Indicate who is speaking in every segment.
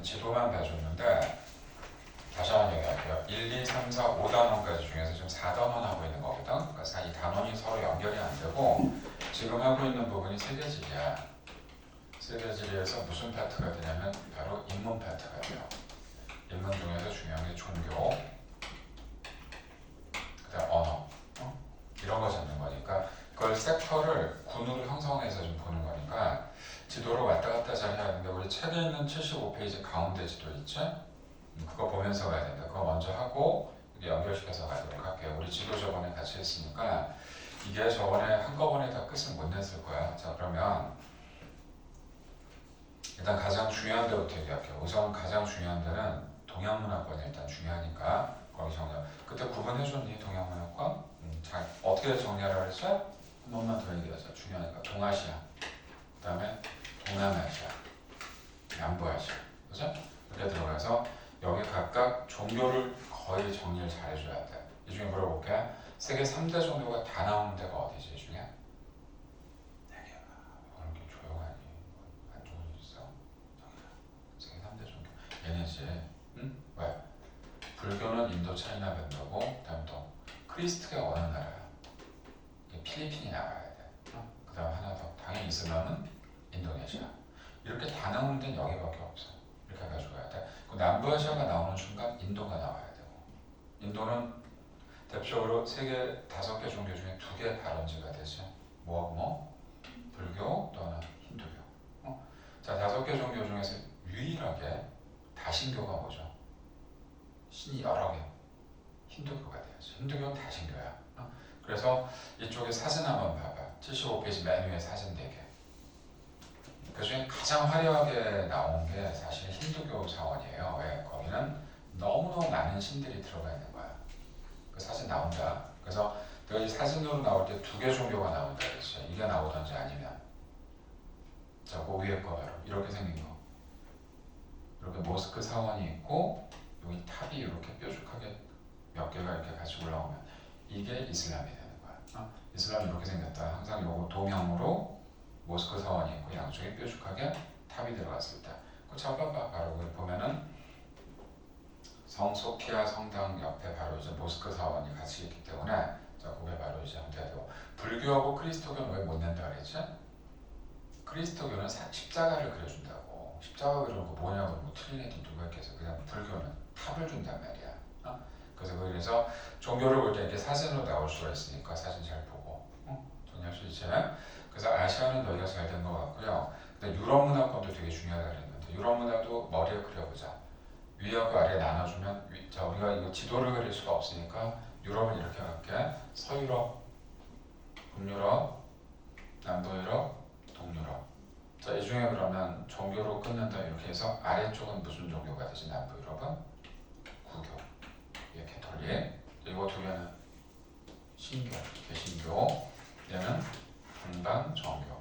Speaker 1: 지도만 봐줬는데 다시 한번 얘기할게요. 1, 2, 3, 4, 5단원까지 중에서 지금 4단원 하고 있는 거거든. 그래서 이 단원이 서로 연결이 안 되고 지금 하고 있는 부분이 세계지리야. 세계지리에서 무슨 파트가 되냐면 바로 인문 파트가 돼요. 인문 중에서 중요한 게 종교, 그다음 언어, 이런 거 잡는 거니까 그걸 섹터를 군으로 형성해서 좀 보는 거니까 지도를 왔다 갔다 잘 해야 하는데 우리 책에 있는 75페이지 가운데 지도 있지? 그거 보면서 가야 된다. 그거 먼저 하고 이게 연결시켜서 가도록 할게요. 우리 지도 저번에 같이 했으니까 이게 저번에 한꺼번에 다 끝을 못 냈을 거야. 자, 그러면 일단 가장 중요한 데부터 얘기할게요. 우선 가장 중요한 데는 동양문화권이 일단 중요하니까 거기 정리. 그때 구분해줬니 동양문화권? 잘 어떻게 정리하라고 그랬어? 한 번만 더 얘기하자. 중요하니까 동아시아, 그다음에 동남아시아, 남부아시아, 그죠? 이렇게 들어가서 여기 각각 종교를 거의 정리를 잘 해줘야 돼. 이 중에 물어볼게. 세계 3대 종교가 다 나오는 데가 어디지 이 중에? 네 개가. 이렇게 조용하니 안 좋은 일 있어? 세계 3대 종교. 얘네지. 응? 왜? 불교는 인도 차이나 밴드고, 그다음 또 크리스트가 어느 나라야? 필리핀이 나와야 돼. 그다음 하나 더. 당연히 이슬람은 인도네시아. 이렇게 다 나오는 데는 여기밖에 없어. 이렇게 가지고 가야 돼. 그 남부아시아가 나오는 순간 인도가 나와야 되고. 인도는 대표적으로 세계 5개 종교 중에 2개 발원지가 되지. 뭐? 불교 또는 힌두교. 자, 5개 종교 중에서 유일하게 다신교가 뭐죠? 신이 여러 개. 힌두교가 돼야지. 힌두교는 다신교야. 그래서 이쪽에 사진 한번 봐봐. 75페이지 맨 위에 사진 4개. 그 중에 가장 화려하게 나온 게 사실 힌두교 사원이에요. 왜? 거기는 너무너무 많은 신들이 들어가 있는 거야. 그 사진 나온다. 그래서 내가 이 사진으로 나올 때 2개 종교가 나온다 그랬어. 이게 나오던지 아니면 자, 그 위에 거 바로 이렇게 생긴 거. 이렇게 모스크 사원이 있고 여기 탑이 이렇게 뾰족하게 몇 개가 이렇게 같이 올라오면 이게 이슬람이 되는 거야. 이슬람이 이렇게 생겼다. 항상 요거 동양으로 모스크 사원이 있고 양쪽에 뾰족하게 탑이 들어갔을 때 그 잡아봐. 바로 여기 보면은 성 소피아 성당 옆에 바로 이제 모스크 사원이 같이 있기 때문에 자, 그게 바로 이제 되고 불교하고 그리스도교는 왜 못 낸다 그랬지? 그리스도교는 십자가를 그려준다고. 십자가 그려놓고 뭐냐고 뭐 틀린 애들 누가 있겠어. 그냥 불교는 탑을 준단 말이야. 그래서 종교를 볼 때 이렇게 사진으로 나올 수가 있으니까 사진 잘 보고 정리할 수 있지. 그래서 아시아는 너희가 잘 된 것 같고요. 근데 유럽 문화권도 되게 중요하다 그랬는데 유럽 문화도 머리에 그려보자. 위하고 아래 나눠주면 자, 우리가 이거 지도를 그릴 수가 없으니까 유럽은 이렇게 갈게. 서유럽, 북유럽, 남부유럽, 동유럽. 자, 이 중에 그러면 종교로 끊는다 이렇게 해서 아래쪽은 무슨 종교가 되지? 남부유럽은 구교, 이게 캐톨릭. 이거 2개는 신교, 개신교. 얘는 분방 정교.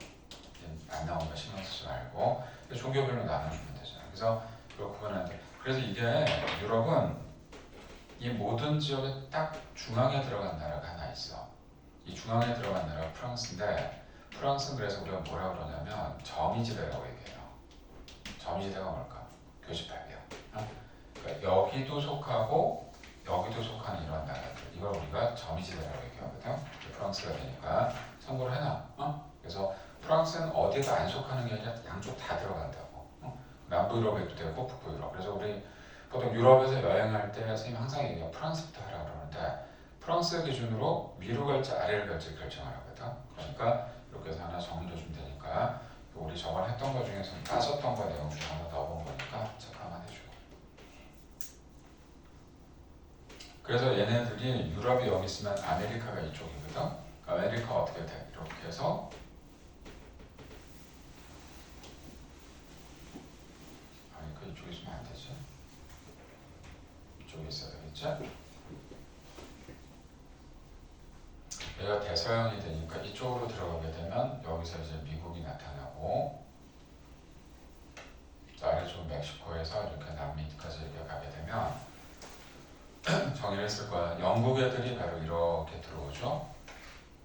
Speaker 1: 안 나오는 거 신경 쓰지 말고 종교별로 나눠주면 되잖아. 그래서 이거 구분하는데 그래서 이게 유럽은 이 모든 지역에 딱 중앙에 들어간 나라가 하나 있어. 이 중앙에 들어간 나라가 프랑스인데 프랑스는 그래서 우리가 뭐라 그러냐면 점이지대라고 얘기해요. 점이지대가 뭘까? 교집합이야. 그러니까 여기도 속하고 여기도 속하는 이런 나라들 이걸 우리가 점이지대라고 얘기하거든. 프랑스가 되니까 참고로 해놔. 그래서 프랑스는 어디가 안 속하는 게 아니라 양쪽 다 들어간다고. 남부 유럽에도 되고 북부 유럽. 그래서 우리 보통 유럽에서 여행할 때 선생님 항상 얘기해요. 프랑스부터 하라 그러는데 프랑스 기준으로 위로 갈지 아래를 갈지 결정을 하거든. 그러니까 이렇게 해서 하나 정리해 주면 되니까 우리 저번에 했던 거 중에서 빠졌던 거 내용 중에 하나 넣어본 거니까 체크만 해주고. 그래서 얘네들이 유럽이 여기 있으면 아메리카가 이쪽이거든. 아메리카 어떻게 돼? 이렇게 해서 아메리카 이쪽에 있으면 안 되지. 이쪽에 있어야 되겠지? 얘가 대서양이 되니까 이쪽으로 들어가게 되면 여기서 이제 미국이 나타나고 자, 아래쪽 멕시코에서 이렇게 남미까지 이렇게 가게 되면 정의를 했을 거야. 영국 애들이 바로 이렇게 들어오죠.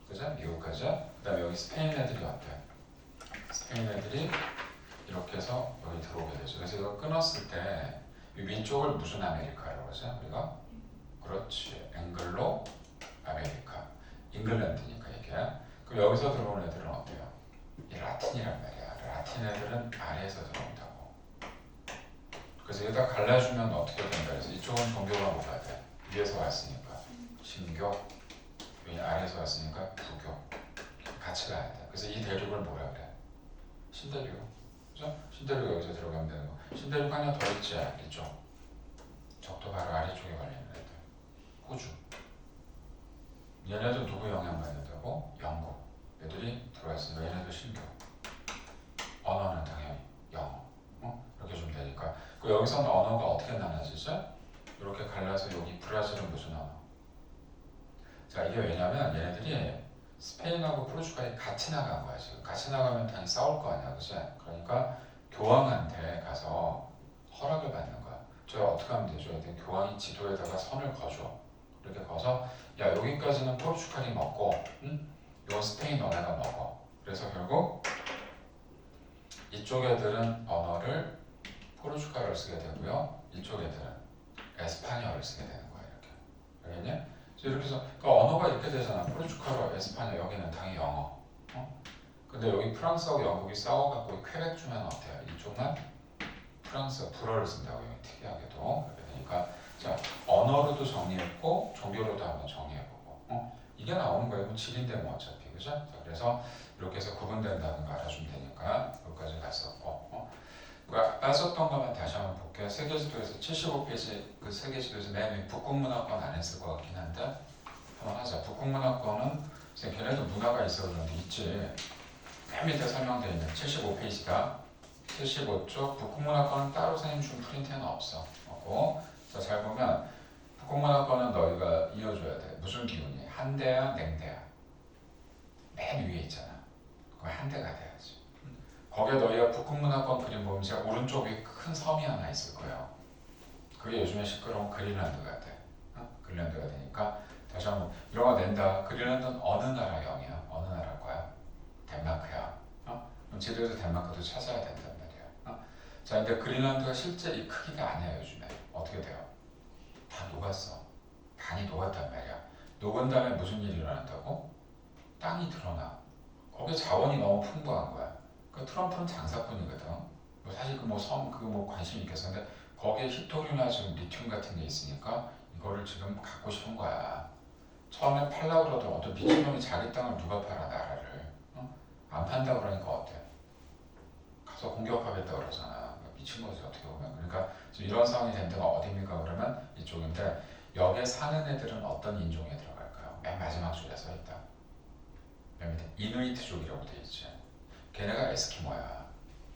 Speaker 1: 그죠? 미국까지. 그 다음에 여기 스페인 애들이 어때? 스페인 애들이 이렇게 해서 여기 들어오게 되죠. 그래서 이거 끊었을 때 이 위쪽을 무슨 아메리카라고 그러죠? 우리가? 그렇지. 앵글로 아메리카. 잉글랜드니까 이게. 그럼 여기서 들어온 애들은 어때요? 이 라틴이란 말이야. 라틴 애들은 아래에서 들어온다고. 그래서 여기다 갈라주면 어떻게 된다. 그래서 이쪽은 종교가 뭐가 돼? 위에서 왔으니까 신교, 여기 아래에서 왔으니까 부교. 같이 가야 돼. 그래서 이 대륙을 뭐라 그래? 신대륙. 그죠? 신대륙 여기서 들어가면 되는 거. 신대륙 하나 더 있지, 이쪽. 적도 바로 아래쪽에 걸리는 애들. 호주. 얘네도 누구 영향받는다고? 영국. 얘들이 들어왔으니까 얘네도 신교. 언어는 당연히 영어. 이렇게 좀 되니까. 그 여기서는 언어가 어떻게 나눠지죠? 이렇게 갈라서 여기 브라질은 무슨 언어? 자, 이게 왜냐면 얘네들이 스페인하고 포르투갈이 같이 나간 거야 지금. 같이 나가면 당연히 싸울 거 아니야, 그치? 그러니까 교황한테 가서 허락을 받는 거야. 저 어떻게 하면 되죠? 일단 교황이 지도에다가 선을 거줘. 이렇게 거서 야 여기까지는 포르투갈이 먹고, 응? 이건 스페인 너네가 먹어. 그래서 결국 이쪽 애들은 언어를 포르투갈어를 쓰게 되고요. 이쪽 애들은 에스파뇰어를 쓰게 되는 거야 이렇게. 알겠냐? 이렇게 해서 그러니까 언어가 이렇게 되잖아. 포르투갈어, 에스파뇰, 여기는 당연히 영어. 근데 여기 프랑스하고 영국이 싸워갖고 퀘벡 주면 어때요? 이쪽만 프랑스 불어를 쓴다고 여기 특이하게도. 그렇게 되니까 자 언어로도 정리했고 종교로도 한번 정리해보고. 이게 나오는 거예요. 질인데 뭐 어차피 그죠? 자, 그래서 이렇게 해서 구분된다는 거 알아주면 되니까 여기까지 갔었고. 뺐었던 것만 다시 한번 볼게요. 세계지도에서 75페이지 그 세계지도에서 맨 위 북극문화권 안 했을 것 같긴 한데 한번 하자. 북극문화권은 걔네도 문화가 있어 그런데 있지. 맨 밑에 설명되어 있는 75페이지다. 75쪽 북극문화권은 따로 선생님 준 프린트에는 없어. 없고 자, 잘 보면 북극문화권은 너희가 이어줘야 돼. 무슨 기운이? 한대야 냉대야? 맨 위에 있잖아. 그거 한대가 돼야지. 거기에 너희가 북극문화권 그림 보면 제가 오른쪽에 큰 섬이 하나 있을 거예요. 그게 요즘에 시끄러운 그린란드가 돼. 그린란드가 되니까 다시 한번 이런 거 낸다. 그린란드는 어느 나라 영이야? 어느 나라 거야? 덴마크야. 그럼 지도에서 덴마크도 찾아야 된단 말이야. 자, 근데 그린란드가 실제 이 크기가 아니야 요즘에. 어떻게 돼요? 다 녹았어. 반이 녹았단 말이야. 녹은 다음에 무슨 일이 일어난다고? 땅이 드러나. 거기에 자원이 너무 풍부한 거야. 그 트럼프는 장사꾼이거든. 뭐 사실 그 뭐 섬 그거 뭐 관심 있겠어. 근데 거기에 히토류나 지금 리튬 같은 게 있으니까 이거를 지금 갖고 싶은 거야. 처음에 팔라고 그러더니 어떤 미친놈이 자기 땅을 누가 팔아 나라를. 안 판다 그러니까 어때? 가서 공격하겠다 그러잖아. 미친 거지 어떻게 보면. 그러니까 지금 이런 상황이 된 데가 어디입니까? 그러면 이쪽인데 여기에 사는 애들은 어떤 인종에 들어갈까요? 맨 마지막 줄에 써 있다. 맨 밑에 이누이트족이라고 돼 있지. 걔네가 에스키모야.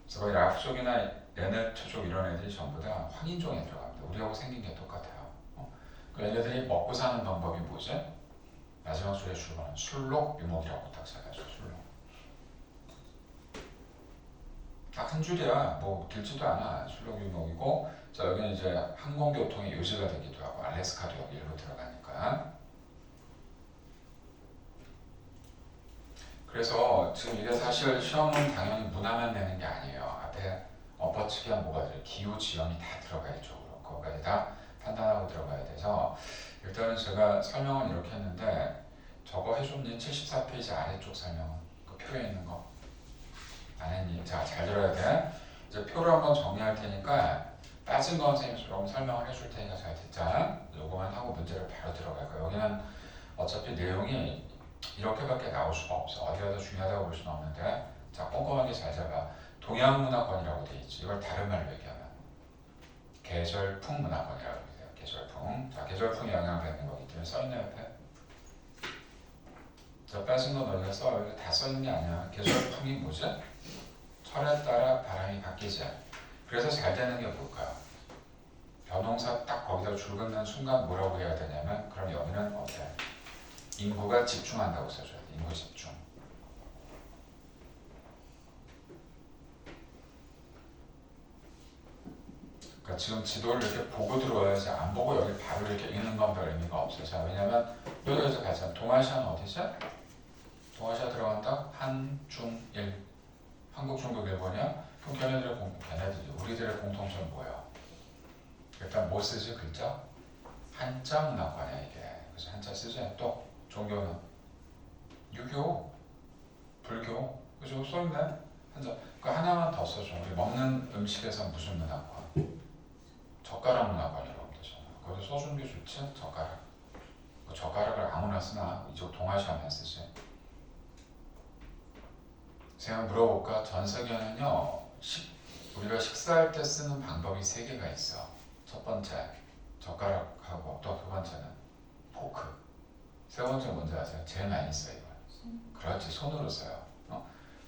Speaker 1: 그래서 거의 라프족이나 레네트족 이런 애들이 전부 다 황인종에 들어갑니다. 우리하고 생긴 게 똑같아요. 그 얘네들이 먹고 사는 방법이 뭐지? 마지막 줄에 주어는 술록 유목이라고 딱 써가지고 술록. 딱 한 줄이야. 뭐 길지도 않아. 술록 유목이고 자 여기는 이제 항공교통의 요지가 되기도 하고 알래스카도 여기 일로 들어가니까. 그래서 지금 이게 사실 시험은 당연히 문화만 내는 게 아니에요. 앞에 엎어치기한 뭐가 들 기후 지형이 다 들어가 이쪽으로 그거까지 다 판단하고 들어가야 돼서 일단은 제가 설명은 이렇게 했는데 저거 해줬니? 74페이지 아래쪽 설명은 그 표에 있는 거 안 했니? 자, 잘 들어야 돼. 이제 표를 한번 정리할 테니까 빠진 거 선생님이 조금 설명을 해줄 테니까 잘 듣자. 요거만 하고 문제를 바로 들어갈 거야. 여기는 어차피 내용이 이렇게밖에 나올 수가 없어. 어디가 더 중요하다고 볼 수는 없는데 자 꼼꼼하게 잘 잡아. 동양문화권이라고 돼 있지. 이걸 다른 말로 얘기하면 계절풍 문화권이라고 해요. 계절풍. 자 계절풍이 영향을 받는 거기 때문에 써있네 옆에. 자 빠진 거 너희가 써. 여기 다 써있는 게 아니야. 계절풍이 뭐지? 철에 따라 바람이 바뀌지. 그래서 잘 되는 게 뭘까요? 변홍사 딱 거기다 줄 긋는 순간 뭐라고 해야 되냐면 그럼 여기는 어때? 인구가 집중한다고 써줘야 돼. 인구 집중. 그러니까 지금 지도를 이렇게 보고 들어와야지 안 보고 여기 바로 이렇게 읽는 건 별 의미가 없어요. 자, 왜냐면 여기서 가자. 동아시아는 어디죠? 동아시아 들어간다? 한, 중, 일. 한국, 중국, 일본이야. 그럼 걔네들이 우리들의 공통점 뭐야? 일단 뭐 쓰지? 글자? 한자 문화권이야 이게. 그래서 한자 쓰지. 또 종교는 유교, 불교. 그죠? 써있네. 한자. 그 하나만 더 써줘. 우리 먹는 음식에서 무슨 문화권? 젓가락 문화권이라고 되잖아. 거기서 써주는 게 좋지? 젓가락. 그 젓가락을 아무나 쓰나? 이쪽 동아시아만 쓰지. 제가 물어볼까? 전 세계는요, 우리가 식사할 때 쓰는 방법이 3개가 있어. 첫 번째, 젓가락하고 또 두 번째는 포크. 세 번째 뭔지 아세요? 제일 많이 써요. 그렇지, 손으로 써요.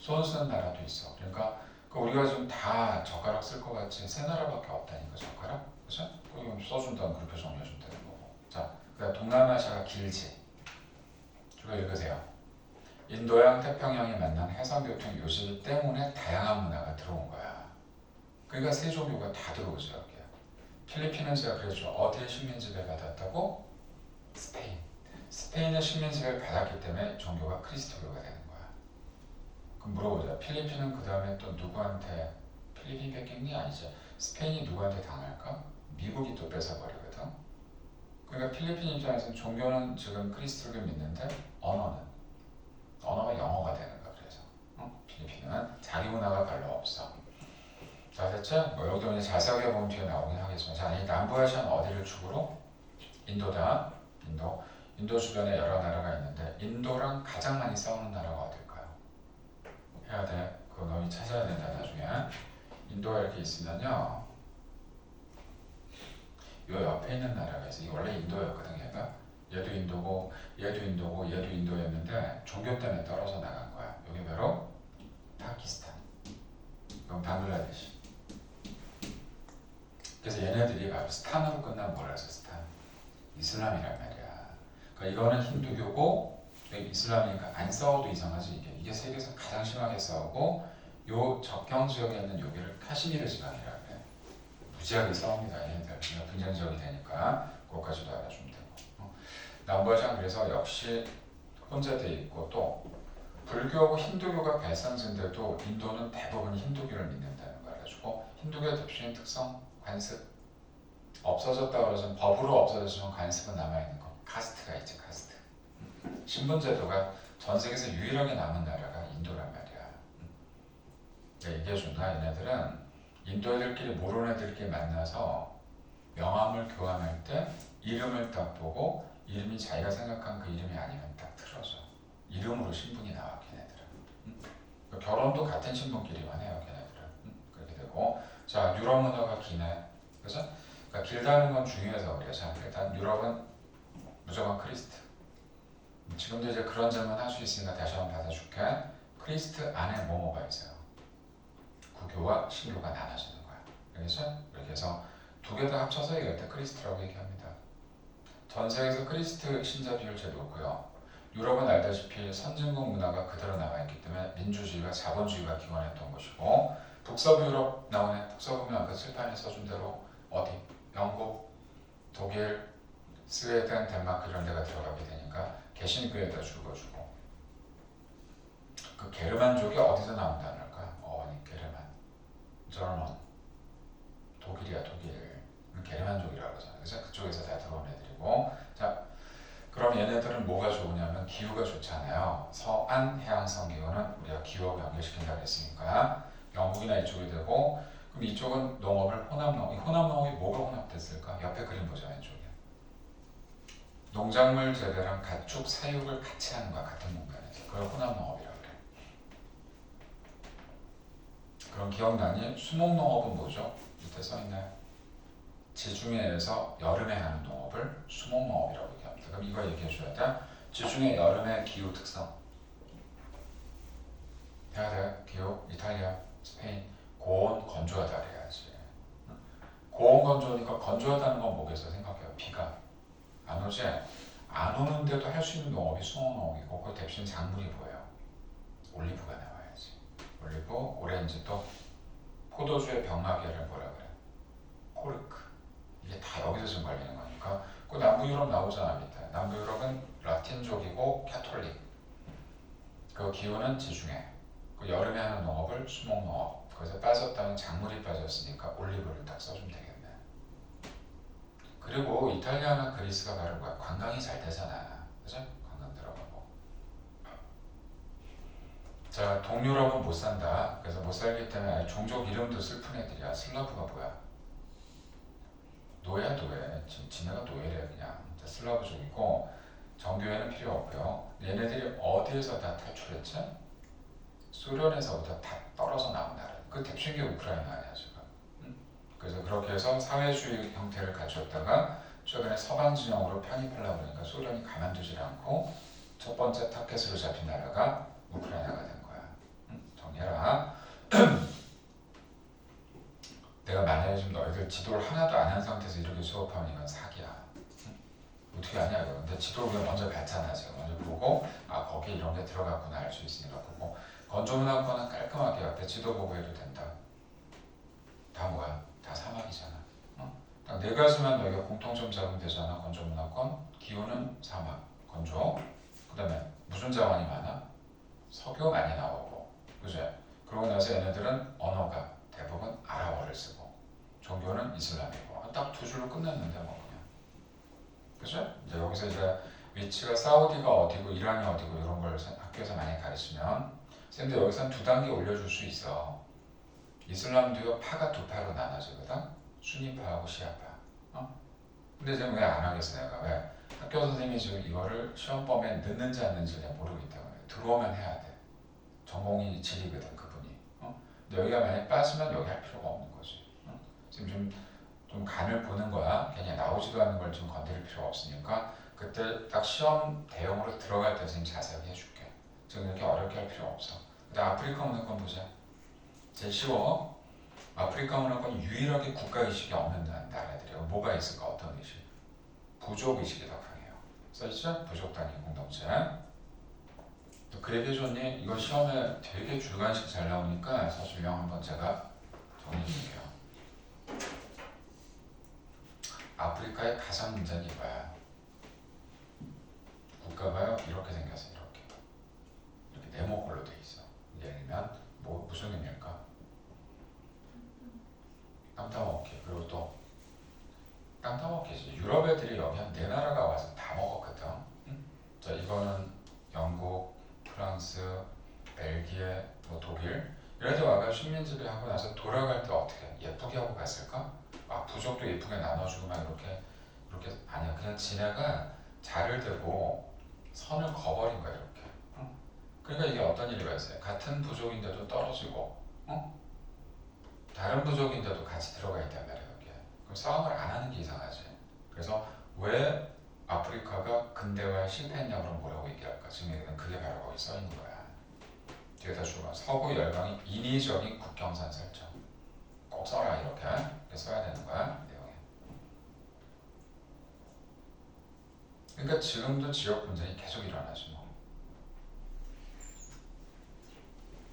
Speaker 1: 손 쓰는 나라도 있어. 그러니까 우리가 지금 다 젓가락 쓸 것 같지? 3나라밖에 없다니까, 젓가락. 그죠? 그럼 써준다면 그렇게 정리해주면 되는 거고. 자, 그러니까 동남아시아가 길지. 쭉 읽으세요. 인도양 태평양이 만난 해상교통 요지 때문에 다양한 문화가 들어온 거야. 그러니까 세 종교가 다 들어오죠 여기야. 필리핀은 제가 그랬죠. 어디에 식민지배를 받았다고? 스페인. 스페인의 식민지배를 받았기 때문에 종교가 그리스도교가 되는 거야. 그럼 물어보자. 필리핀은 그 다음에 또 누구한테? 필리핀 뺏긴 아니죠. 스페인이 누구한테 당할까? 미국이 또 뺏어버리거든. 그러니까 필리핀 입장에서는 종교는 지금 그리스도교 믿는데 언어가 영어가 되는 거야. 그래서 필리핀은 자기 문화가 별로 없어. 자 됐죠? 뭐 여기도 이제 자세하게 보면 뒤에 나오긴 하겠지만, 자, 이 남부아시아는 어디를 축으로? 인도다. 인도 주변에 여러 나라가 있는데 인도랑 가장 많이 싸우는 나라가 어딜까요? 해야 돼. 그거 너희 찾아야 된다 나중에. 인도가 이렇게 있으면요, 요 옆에 있는 나라가 있어. 이게 원래 인도였거든 얘가. 얘도 인도고 얘도 인도고 얘도 인도였는데 종교 때문에 떨어져 나간 거야. 여기 바로 파키스탄. 그럼 방글라데시. 그래서 얘네들이 바로 스탄으로 끝난 뭐라 해서 스탄? 이슬람이란 말이야. 그러니까 이거는 힌두교고 이슬람이니까 안 싸워도 이상하지 이게. 이게 세계에서 가장 심하게 싸우고 요 접경 지역에 있는 여기를 카시미르 지방이라 그래. 무지하게 싸웁니다 얘네들. 분쟁 지역이 되니까 그것까지도 알아주면 되고. 남부아시아는 그래서 역시 혼재돼 있고, 또 불교하고 힌두교가 발상지인데도 인도는 대부분 힌두교를 믿는다는 걸 알아주고, 힌두교의 대표적인 특성 관습. 없어졌다 그러면 법으로 없어졌지만 관습은 남아있는 거. 카스트가 있지, 카스트. 신분제도가 전 세계에서 유일하게 남은 나라가 인도란 말이야. 얘기해준다. 얘네들은 인도 애들끼리 모르는 애들끼리 만나서 명함을 교환할 때 이름을 딱 보고 이름이 자기가 생각한 그 이름이 아니면 딱 틀어줘. 이름으로 신분이 나와 걔네들은. 결혼도 같은 신분끼리만 해요 걔네들은. 그렇게 되고, 자 유럽 문화가 기네. 그래서 그러니까 길다는 건 중요해서 그래요. 자 일단 유럽은 무조건 크리스트. 지금도 이제 그런 질문 할 수 있으니까 다시 한번 받아줄게. 크리스트 안에 뭐가 있어요? 구교와 신교가 나눠지는 거야. 그래서 이렇게 해서 두 개 다 합쳐서 얘기할 때 크리스트라고 얘기합니다. 전 세계에서 크리스트 신자 비율 제일 높고요. 유럽은 알다시피 선진국 문화가 그대로 남아있기 때문에 민주주의와 자본주의가 기원했던 곳이고, 북서부 유럽 나오네. 북서부면 아까 칠판에 써준 대로 어디? 영국, 독일, 스웨덴, 덴마크 이런 데가 들어가게 되니까 개신교에다 죽어주고. 그 게르만족이 어디서 나온다는 걸까? 게르만. 저런 독일이야 독일. 게르만족이라고 그러잖아. 그래서 그쪽에서 다 들어온 애들이고. 자, 그럼 얘네들은 뭐가 좋으냐면 기후가 좋잖아요. 서안 해양성 기후는 우리가 기후하고 연결시킨다고 했으니까 영국이나 이쪽이 되고, 그럼 이쪽은 농업을 혼합농업. 이 혼합농업이 뭐가 혼합됐을까? 옆에 그림 보자 왼쪽에. 농작물 재배랑 가축 사육을 같이 하는 거야 같은 공간에서. 그걸 혼합농업이라고 그래. 그럼 기억나니? 수목농업은 뭐죠? 밑에 써있나요? 지중해에서 여름에 하는 농업을 수목농업이라고 얘기합니다. 그럼 이거 얘기해줘야 돼. 지중해 여름의 기후 특성. 대하대 기후, 이탈리아, 스페인. 고온, 건조하다 그래야지. 고온, 건조하니까 건조하다는 건 뭐겠어 생각해요. 비가 안 오지? 안 오는데도 할 수 있는 농업이 수목농업이고, 그 대신 작물이 보여요. 올리브가 나와야지. 올리브, 오렌지, 또 포도주의 병나게를 뭐라 그래? 코르크. 이게 다 여기서 지금 걸리는 거니까. 그 남부 유럽 나오잖아 밑에. 남부 유럽은 라틴족이고 캐톨릭. 그 기후는 지중해. 그 여름에 하는 농업을 수목농업. 거기서 빠졌다는 작물이 빠졌으니까 올리브를 딱 써주면 되겠네. 그리고 이탈리아나 그리스가 바로 뭐야? 관광이 잘 되잖아. 그죠? 관광 들어가고. 자, 동유럽은 못 산다. 그래서 못 살기 때문에 종족 이름도 슬픈 애들이야. 슬라브가 뭐야? 노예야, 노예. 지네가 노예래 그냥. 자, 슬라브족이고 정교회는 필요 없고요. 얘네들이 어디에서 다 탈출했지? 소련에서부터 다 떨어져 나온 나라. 그 대표적인 게 우크라이나야 지금. 그래서 그렇게 해서 사회주의 형태를 가졌다가 최근에 서방 진영으로 편입하려고 그러니까 소련이 가만두질 않고 첫 번째 타켓으로 잡힌 나라가 우크라이나가 된 거야. 정리해라. 내가 만약에 지금 너희들 지도를 하나도 안 한 상태에서 이렇게 수업하면 이건 사기야. 어떻게 하냐 이거. 근데 지도를 우리가 먼저 봤잖아. 제가 먼저 보고 아 거기에 이런 게 들어갔구나 알 수 있으니까 보고 건조문학과는 깔끔하게 옆에 지도 보고 해도 된다. 다 뭐야? 다 사막이잖아. 딱 네 가지만 너희가 공통점 잡으면 되잖아. 건조문학권 기후는 사막, 건조. 그 다음에 무슨 자원이 많아? 석유 많이 나오고, 그죠? 그러고 나서 얘네들은 언어가 대부분 아랍어를 쓰고, 종교는 이슬람이고, 딱 두 줄로 끝났는데 뭐 그냥, 그죠? 이제 여기서 이제 위치가 사우디가 어디고 이란이 어디고 이런 걸 학교에서 많이 가르치면, 쌤도 여기서 두 단계 올려줄 수 있어. 이슬람도요 파가 두 파로 나눠지거든. 순위파하고 시아파. 근데 지금 왜 안 하겠어 내가 왜? 학교 선생님이 지금 이거를 시험범에 넣는지 안 넣는지 내가 모르기 때문에 들어오면 해야 돼. 전공이 지리거든 그분이. 근데 여기가 만약에 빠지면 여기 할 필요가 없는 거지. 지금 좀 간을 보는 거야. 그냥 나오지도 않는 걸 좀 건드릴 필요가 없으니까 그때 딱 시험 대용으로 들어갈 때 선생님 자세하게 해줄게. 지금 이렇게 어렵게 할 필요 없어. 그다음 아프리카 문화권 보자. 제일 쉬워. 아프리카 문화권 유일하게 국가의식이 없는 나라들이에요. 뭐가 있을까? 어떤 의식? 부족의식이 더 강해요. 써있죠? 부족 단위 공동체. 또 그 얘기 해줬니? 이거 시험에 되게 주관식 잘 나오니까 서술형 한번 제가 정리해 줄게요. 아프리카의 가장 문제는 이거야. 국가가요 이렇게 생겨서 이렇게 네모꼴로 돼 있어. 예를 들면 뭐 무슨 의미일까? 땅 따먹기. 그리고 또 땅 따먹기지. 유럽 애들이 여기 한 네 나라가 와서 다 먹었거든. 자 이거는 영국, 프랑스, 벨기에, 뭐 독일 이런 데 와가 식민지배 하고 나서 돌아갈 때 어떻게 예쁘게 하고 갔을까? 아 부족도 예쁘게 나눠주고 막 이렇게 아니야. 그냥 지네가 자를 대고 선을 그어버린 거야 이렇게. 그러니까 이게 어떤 일이 발생해? 같은 부족인데도 떨어지고, 다른 부족인데도 같이 들어가 있단 말이야 여기에. 그럼 싸움을 안 하는 게 이상하지. 그래서 왜 아프리카가 근대화에 실패했냐고 뭐라고 얘기할까? 지금 얘기는 그게 바로 거기 써 있는 거야. 뒤에다 주고 서구 열강이 인위적인 국경선 설정. 꼭 써라 이렇게 써야 되는 거야 내용에. 그러니까 지금도 지역 분쟁이 계속 일어나지 뭐.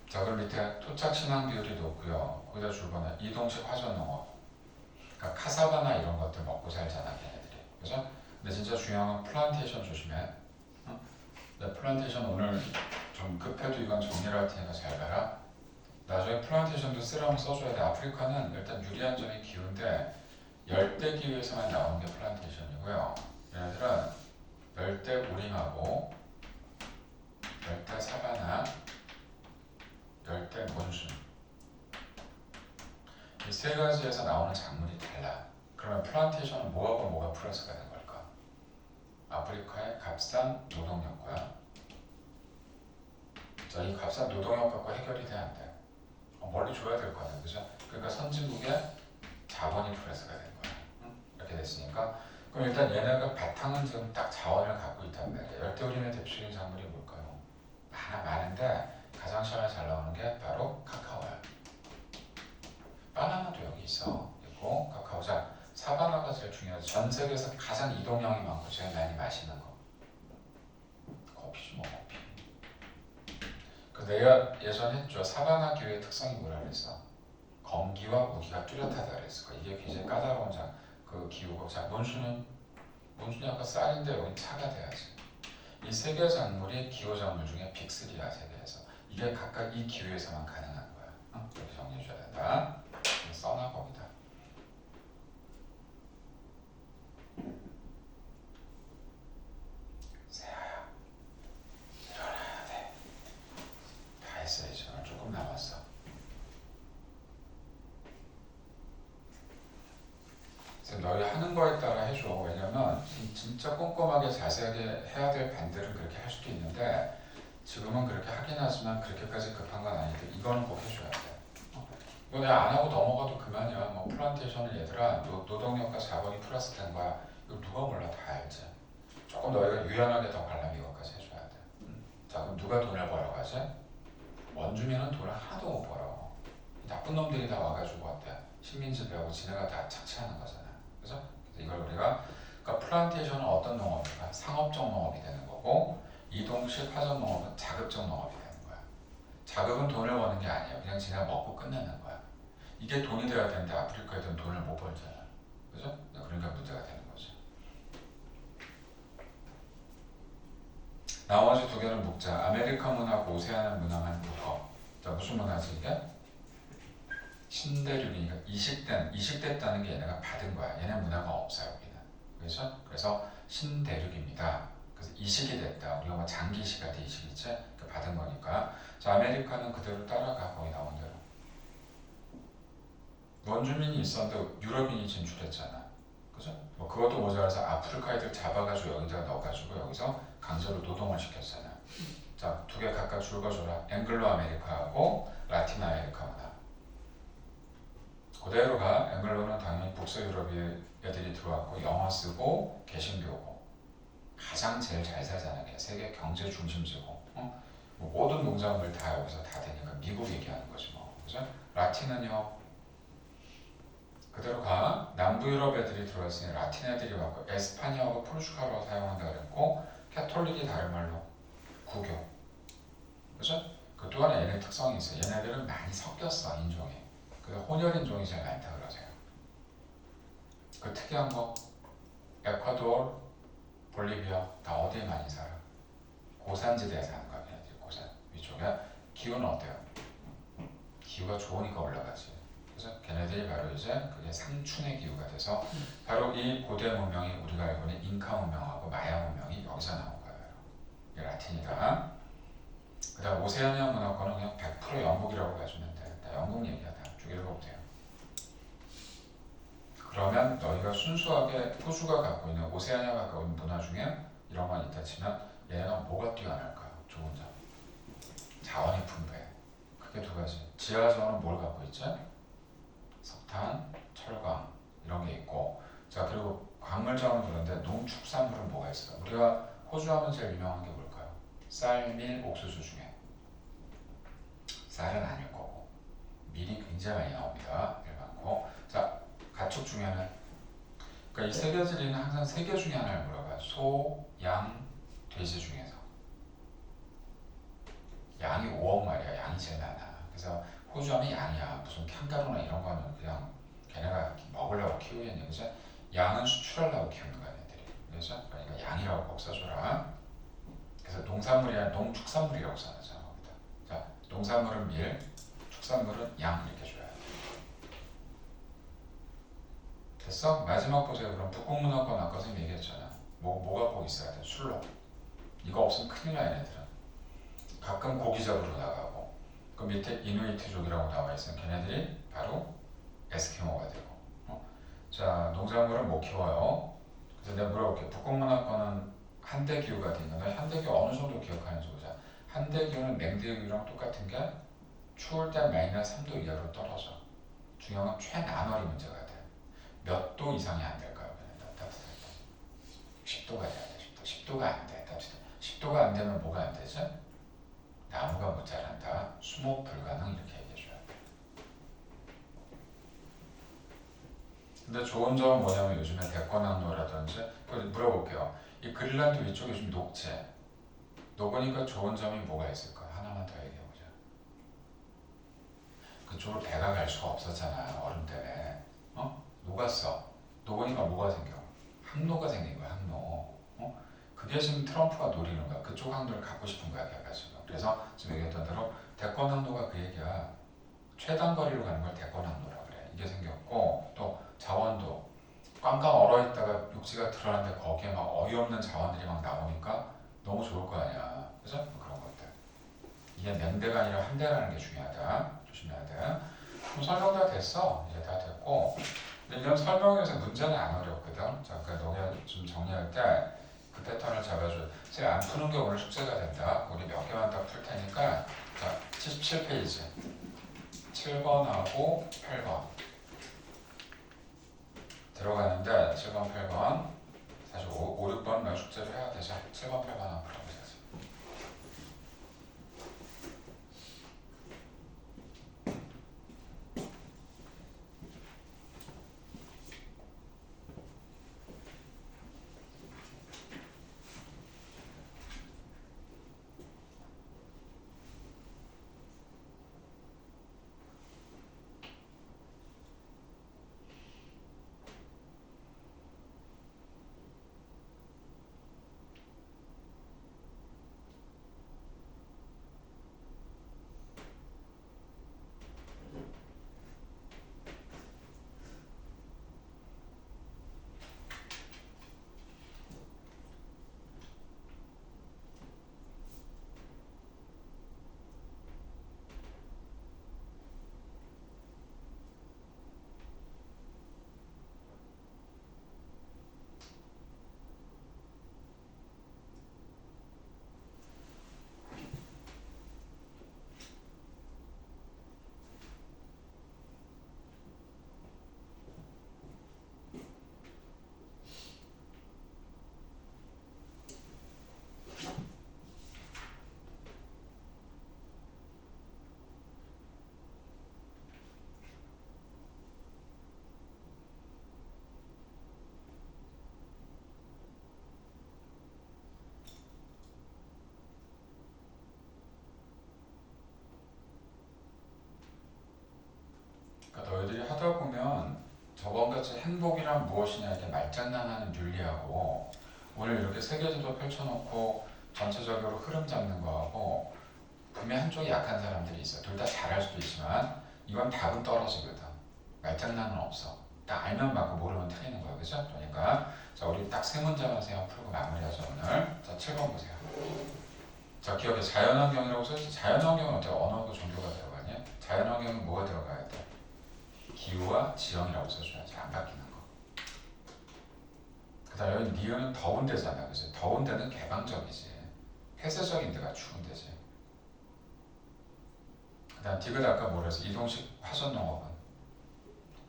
Speaker 1: 자 그럼 밑에 토착 신앙 비율이 높고요. 거기다 주거나 이동식 화전 농업. 그러니까 카사바나 이런 것들 먹고 살잖아 걔네들이. 그죠? 근데 진짜 중요한 건 플란테이션 조심해. 내 플란테이션 오늘 좀 급해도 이건 정리를 할 테니까 잘 봐라. 나중에 플란테이션도 쓰라면 써줘야 돼. 아프리카는 일단 유리한 점이 기후인데 열대 기후에서만 나오는 게 플란테이션이고요. 얘네들은 열대 우림하고 열대 사바나, 열대 몬순 이 세 가지에서 나오는 작물이 달라. 그러면 플란테이션은 뭐하고 뭐가 플러스가 된 걸까? 아프리카의 값싼 노동력과 자, 이 값싼 노동력 갖고 해결이 돼 안 돼? 멀리 줘야 될 거 아니야, 그죠? 그러니까 선진국의 자본이 플러스가 된 거야. 이렇게 됐으니까 그럼 일단 얘네가 바탕은 지금 딱 자원을 갖고 있단 말이야. 열대우림의 대표적인 작물이 뭘까요? 많은데 가장 시험에 잘 나오는 게 바로 카카오야. 바나나도 여기 있고 카카오자 사바나가 제일 중요하죠. 전 세계에서 가장 이동량이 많고 제일 많이 마시는 거 커피지 뭐 커피. 그 내가 예전에 했죠. 사바나 기후의 특성이 뭐라 그랬어? 건기와 우기가 뚜렷하다 그랬어. 이게 굉장히 까다로운 그 기후고 자 몬순이 아까 쌀인데 여기 차가 돼야지. 이 세 개 작물이 기후 작물 중에 빅3야 세계에서. 이게 각각 이 기후에서만 가능한 거야. 이렇게 정리해줘야 돼. 겁니다. 써놔 봅니다. 세아야, 일어나야 돼. 다 했어야지. 조금 남았어. 그래서 너희 하는 거에 따라 해줘. 왜냐면 진짜 꼼꼼하게 자세하게 해야 될 반들은 그렇게 할 수도 있는데 지금은 그렇게 하긴 하지만 그렇게까지 급한 건 아닌데 이거는 꼭 해줘야 돼. 이거 내가 안 하고 넘어가도 그만이야. 뭐 플란테이션을 얘들아 노동력과 자본이 플러스 된 거야. 이거 누가 몰라 다 알지. 조금 너희가 유연하게 더 가려면 이것까지 해줘야 돼. 자 그럼 누가 돈을 벌어가지? 원주민은 돈을 하나도 못 벌어. 나쁜 놈들이 다 와가지고 어때? 식민지배하고 지네가 다 착취하는 거잖아. 그래서 이걸 우리가 그러니까 플란테이션은 어떤 농업일까? 상업적 농업이 되는 거고 이동식 화전 농업은 자급적 농업이 되는 거야. 자급은 돈을 버는 게 아니에요. 그냥 지네가 먹고 끝내는 거야. 이게 돈이 돼야 되는데 아프리카 애들은 돈을 못 벌잖아. 그죠? 그러니까 문제가 되는 거죠. 나머지 두 개는 묶자. 아메리카 문화하고 오세아나 문화만 묶어. 자, 무슨 문화지 이게? 신대륙이니까 이식됐다는 게 얘네가 받은 거야. 얘네 문화가 없어요, 여기는. 그래서 신대륙입니다. 그래서 이식이 됐다. 우리가 뭐 장기시가 돼 이식이지? 받은 거니까. 자, 아메리카는 그대로 따라가 거기 나온 대로. 원주민이 있었는데 유럽인이 진출했잖아. 그죠? 뭐 그것도 모자라서 아프리카 애들 잡아가지고 여기다가 넣어가지고 여기서 강제로 노동을 시켰잖아. 자, 두 개 각각 줄거줘라. 앵글로 아메리카하고 라틴 아메리카 문화. 그대로 가. 앵글로는 당연히 북서유럽 애들이 들어왔고 영어 쓰고 개신교고 가장 제일 잘 살잖아. 세계 경제 중심지고 뭐 모든 농작물 다 여기서 다 되니까 미국 얘기하는 거지 뭐. 그죠? 라틴은요. 그대로 가. 남부 유럽 애들이 들어왔으니 라틴 애들이 왔고 에스파냐하고 포르투갈어 사용한다 그랬고 캐톨릭이 다른 말로 구교. 그죠? 그 또한 얘네 특성이 있어. 얘네들은 많이 섞였어 인종이. 그래서 혼혈 인종이 제일 많다 그러세요. 그 특이한 거 에콰도르, 볼리비아 다 어디에 많이 살아? 고산지대에 사는 거야. 걔네들 고산 위쪽에. 기후는 어때요? 기후가 좋으니까 올라가지. 그래서 걔네들이 바로 이제 그게 상춘의 기후가 돼서 바로 이 고대 문명이 우리가 알고 있는 잉카 문명하고 마야 문명이 여기서 나온 거예요. 이게 라틴이다. 그 다음 오세아니아 문화권은 그냥 100% 영국이라고 봐주면 돼. 다 영국 얘기하다. 쭉 읽어보세요. 그러면 너희가 순수하게 호주가 갖고 있는 오세아니아가 갖고 있는 문화 중에 이런 건 있다 치면 얘네가 뭐가 뛰어날까요? 좋은 점. 자원이 풍부해. 크게 두 가지. 지하자원은 뭘 갖고 있지? 석탄, 철강 이런 게 있고 자 그리고 광물 자원은 그런데 농축산물은 뭐가 있을까? 우리가 호주 하면 제일 유명한 게 뭘까요? 쌀, 밀, 옥수수 중에 쌀은 아닐 거고 밀이 굉장히 많이 나옵니다. 많고 자 가축 중에는 그러니까 이 세 가지는 항상 세 개 중에 하나를 물어봐요. 소, 양, 돼지 중에서 양이 5억 마리야. 양이 제일 많아. 그래서 호주 하면 양이야. 무슨 캥거루나 이런 거는 그냥 걔네가 먹으려고 키우겠냐. 그죠? 양은 수출하려고 키우는 거야, 애들이. 그래서 그러니까 양이라고 꼭 써줘라. 그래서 농산물이 아니라 농축산물이라고 써놨잖아, 거기다. 자, 농산물은 밀, 축산물은 양 이렇게 줘야 돼. 됐어? 마지막 보세요. 그럼 북극문화권 아까 선생님 얘기했잖아. 뭐가 꼭 있어야 돼? 술로. 이거 없으면 큰일 나, 얘네들은. 가끔 고기 잡으러 나가고 그 밑에 이누이트족이라고 나와 있으면 걔네들이 바로 에스키모가 되고 자 농작물은 못 키워요. 그래서 내가 물어볼게. 북극문화권은 한대기후가 되는데 한대기후 어느 정도 기억하는지 보자. 한대기후는 냉대기후랑 똑같은 게 추울 때 마이너스 3도 이하로 떨어져. 중요한 건 최나월이 문제가 돼. 몇 도 이상이 안 될까요? 따뜻할 때 10도가 돼야 돼. 10도가 안 돼. 따뜻해. 10도가 안 되면 뭐가 안 되지? 나무가 못 자란다. 수목 불가능 이렇게 얘기해줘야 돼. 근데 좋은 점은 뭐냐면 요즘에 대권항로라든지 물어볼게요. 이 그린란드 위쪽이 좀 녹지? 녹으니까 좋은 점이 뭐가 있을까? 하나만 더 얘기해보자. 그쪽으로 배가 갈 수가 없었잖아. 얼음 때문에. 녹았어. 녹으니까 뭐가 생겨? 항로가 생긴 거야. 항로. 그게 지금 트럼프가 노리는 거야. 그쪽 항로를 갖고 싶은 거야. 걔가 지금. 그래서 지금 얘기했던 대로 대권 항로가 그 얘기야. 최단 거리로 가는 걸 대권항로라 그래. 이게 생겼고 또 자원도 꽝꽝 얼어있다가 육지가 드러났는데 거기에 막 어이없는 자원들이 막 나오니까 너무 좋을 거 아니야. 그죠? 뭐 그런 것들. 이게 냉대가 아니라 함대라는 게 중요하다. 조심해야 돼. 그럼 설명 다 됐어. 이제 다 됐고. 근데 이런 설명에서 문제는 안 어렵거든. 자, 그러니까 너가 좀 정리할 때 그 패턴을 잡아줘. 제가 안 푸는 게 오늘 숙제가 된다. 우리 몇 개만 더 풀 테니까. 자, 77페이지. 7번하고 8번. 들어가는데 7번, 8번. 사실 5, 6번만 숙제를 해야 되죠. 7번, 8번 한번 풀어보자. 그러니까 너희들이 하다 보면 저번같이 행복이란 무엇이냐 이렇게 말장난하는 윤리하고 오늘 이렇게 세계지도 펼쳐놓고 전체적으로 흐름 잡는 거하고 분명 한쪽이 약한 사람들이 있어. 둘 다 잘할 수도 있지만 이건 답은 떨어지거든. 말장난은 없어. 딱 알면 맞고 모르면 틀리는 거야. 그죠? 그러니까 자 우리 딱 세 문제만 세번 풀고 마무리하자 오늘. 자 7번 보세요. 자 기억해. 자연환경이라고 써있지. 자연환경은 어때? 언어고 종교가 들어가냐? 자연환경은 뭐가 들어가야 돼? 기후와 지형이라고 써줘야지. 안 바뀌는 거. 그 다음에 여기 니은은 더운 데잖아. 그치? 더운 데는 개방적이지. 폐쇄적인 데가 추운 데지. 그 다음 디귿 아까 뭐라 했어? 이동식 화전농업은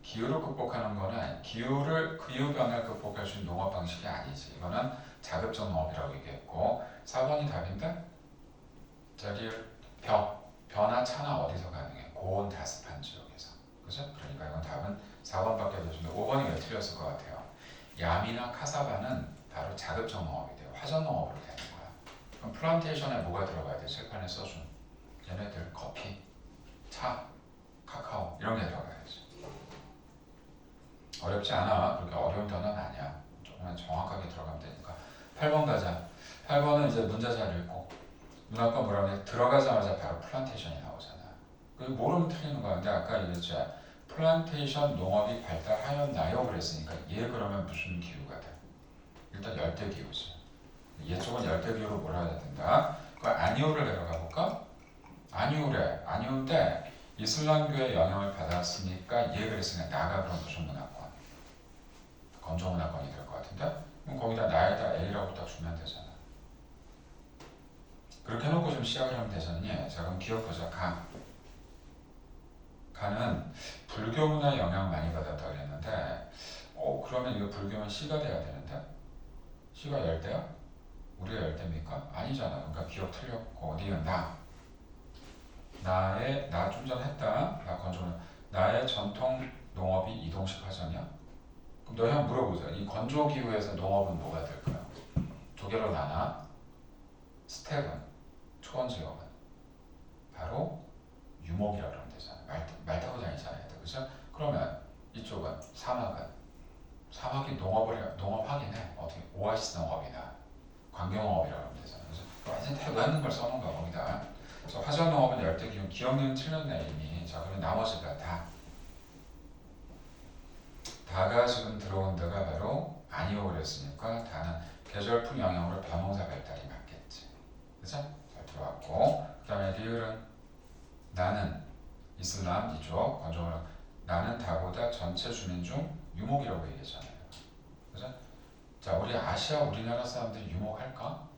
Speaker 1: 기후를 극복하는 거는 기후변화를 극복할 수 있는 농업 방식이 아니지. 이거는 자급적 농업이라고 얘기했고 4번이 답인데 저기 벼나 차나 어디서 가능해? 고온 다습한 지역에서. 그죠? 그러니까 이건 답은 4번밖에 되는데 5번이 왜 틀렸을 것 같아요? 야미나 카사바는 바로 자급적 농업이 돼요. 화전 농업으로 되는 거야. 그럼 플란테이션에 뭐가 들어가야 돼? 칠판에 써준 얘네들 커피, 차, 카카오 이런 게 들어가야지. 어렵지 않아. 그렇게 어려운 단어는 아니야. 조금만 정확하게 들어가면 되니까. 8번 가자. 8번은 이제 문제 잘 읽고 눈 아까 뭐라 그래? 들어가자마자 바로 플란테이션이 나오잖아. 그 모르면 틀리는 거야. 근데 아까 얘기했지. 플란테이션 농업이 발달하였나요? 그랬으니까 얘 그러면 무슨 기후가 돼? 일단 열대기후지. 얘 쪽은 열대기후로 뭐라 해야 된다? 그 아니오를 내려가 볼까? 아니오래. 아니오인데 이슬람교의 영향을 받았으니까 얘 그랬으니까 나가 그럼 무슨 문화권? 건조 문화권이 될 것 같은데? 그럼 거기다 나에다 A라고 딱 주면 되잖아. 그렇게 해놓고 좀 시작을 하면 되잖니? 자 그럼 기억보자. 가는 불교 문화 영향 많이 받았다고 그랬는데 그러면 이거 불교는 시가 돼야 되는데? 시가 열대야? 우리가 열대입니까? 아니잖아. 그러니까 기억 틀렸고 어디는 나 좀 전에 했다. 나 건조는 나의 전통 농업이 이동식 화전이야? 그럼 너희 한번 물어보자. 이 건조 기후에서 농업은 뭐가 될까요? 두 개로 나눠. 스텝은 초원 지역은 바로 유목이라고 그러면 되잖아. 말 타고 다니잖아요. 그죠? 그러면 이쪽은 사막이 농업하긴 해. 어떻게 오아시스 농업이나 관경농업이라고 하면 되잖아. 그래서 완전 대부분 걸 써놓은 거야 거기다. 자, 화전농업은 열대기온 기억력은 틀렸네 이미. 자, 그럼 나머지가 다가 지금 들어온 데가 바로 아니오 그랬으니까 다는 계절풍 영향으로 벼농사 발달이 맞겠지. 그죠? 잘 들어왔고 그 다음에 리을은 나는 이슬람 이쪽 건조물 나는 다보다 전체 주민 중 유목이라고 얘기했잖아요. 그죠? 자, 우리 아시아 우리나라 사람들이 유목할까?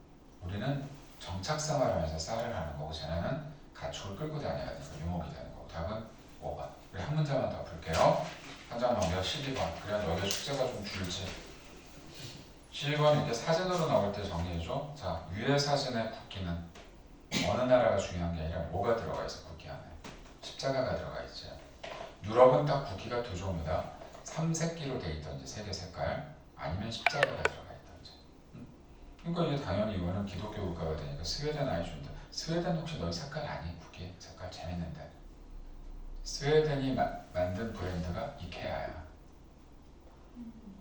Speaker 1: 우리는 정착 생활하면서 쌀을 하는 거고 쟤네는 가축을 끌고 다녀야 되니까 유목이 되는 거고 답은 5번. 우리 한 문제만 더 풀게요. 한 장 넘겨 12번. 그래야 너희의 숙제가 좀 줄지. 12번 이렇게 사진으로 나올 때 정리해줘. 자, 위의 사진의 국기는 어느 나라가 중요한 게 아니라 뭐가 들어가 있어 국기 안에. 십자가가 들어가 있지. 유럽은 딱 국기가 두 종류다. 삼색기로 돼 있던지 세계 색깔 아니면 십자가가 들어가 있던지. 그러니까 이게 당연히 이거는 기독교 국가가 되니까 스웨덴 아이준다. 스웨덴 혹시 너희 색깔 아니? 국기 색깔 재밌는데. 스웨덴이 만든 브랜드가 이케아야.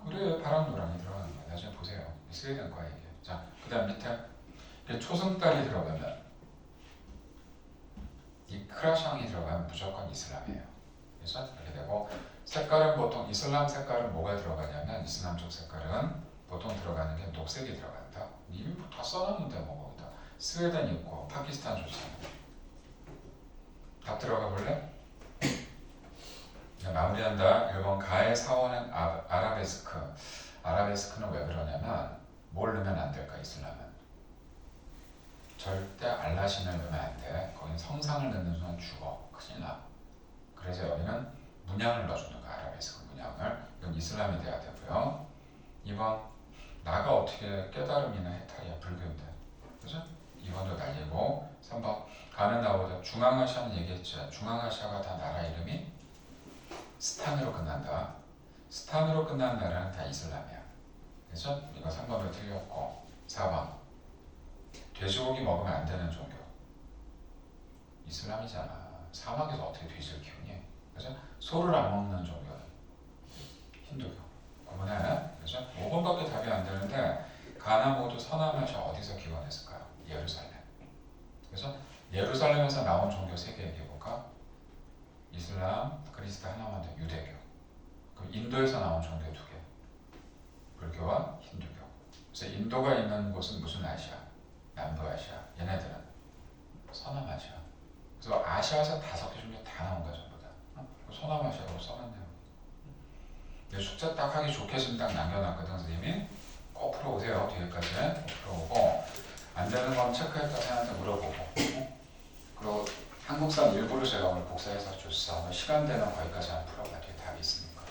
Speaker 1: 그래 파란 노랑이 들어가는 거야. 나중에 보세요. 스웨덴 거 얘기야. 자, 그 다음 밑에 초승달이 들어가면 이 크라샹이 들어가면 무조건 이슬람이에요. 그래서 이렇게 되고 색깔은 보통 이슬람 색깔은 뭐가 들어가냐면 이슬람 쪽 색깔은 보통 들어가는 게 녹색이 들어간다. 이미 다 써놨는데 뭐 거기다 스웨덴 있고 파키스탄 좋잖아. 답 들어가 볼래? 마무리한다. 1번 가의 사원은 아라베스크. 아라베스크는 왜 그러냐면 뭘 넣으면 안 될까 이슬람은? 절대 알라신을 넣으면 안 돼. 거긴 성상을 넣는 순간 죽어. 큰일 나. 그래서 여기는 문양을 넣어주는 거야. 아라베스크 문양을. 이건 이슬람이 돼야 되고요. 2번 나가 어떻게 깨달음이나 해탈이야. 불교인데. 그죠? 2번도 날리고 3번 가는 나보다 중앙아시아는 얘기했죠. 중앙아시아가 다 나라 이름이 스탄으로 끝난다. 스탄으로 끝난 나라는 다 이슬람이야. 그래서 이거 3번으로 틀렸고 4번 돼지고기 먹으면 안 되는 종교 이슬람이잖아. 사막에서 어떻게 돼지를 키우니? 그래서 소를 안 먹는 종교는 힌두교. 구분해. 그래서 5번밖에 답이 안 되는데 가나 모두 서남아시아 어디서 기원했을까요? 예루살렘. 그래서 예루살렘에서 나온 종교 3개 얘기해볼까? 이슬람, 그리스도 하나만 더 유대교. 그럼 인도에서 나온 종교 2개. 불교와 힌두교. 그래서 인도가 있는 곳은 무슨 아시아? 남부아시아. 얘네들은 서남아시아. 그래서 아시아에서 5개 중에 다 나온 거야 전부 다. 서남아시아로 써놨네요. 숙제 딱 하기 좋게 지금 딱 남겨놨거든 선생님이. 꼭 풀어오세요. 뒤에까지 꼭 풀어오고 안 되는 건 체크할 때 선생님한테 물어보고. 그리고 한국사 일부를 제가 오늘 복사해서 줬어. 시간 되면 거기까지 한 풀어봐. 뒤에 답이 있으니까.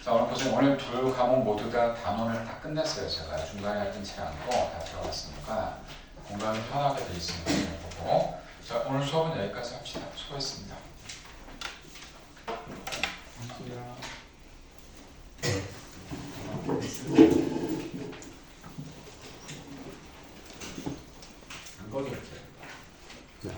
Speaker 1: 자, 오늘 보세요. 오늘 2 과목 모두 다 단원을 다 끝냈어요. 제가 중간에 끊지 않고 다 들어갔으니까 공간이 편하게 돼 있으니까 보고. 자, 오늘 수업은 여기까지 합시다. 수고했습니다.
Speaker 2: 안 꺼졌지? 네,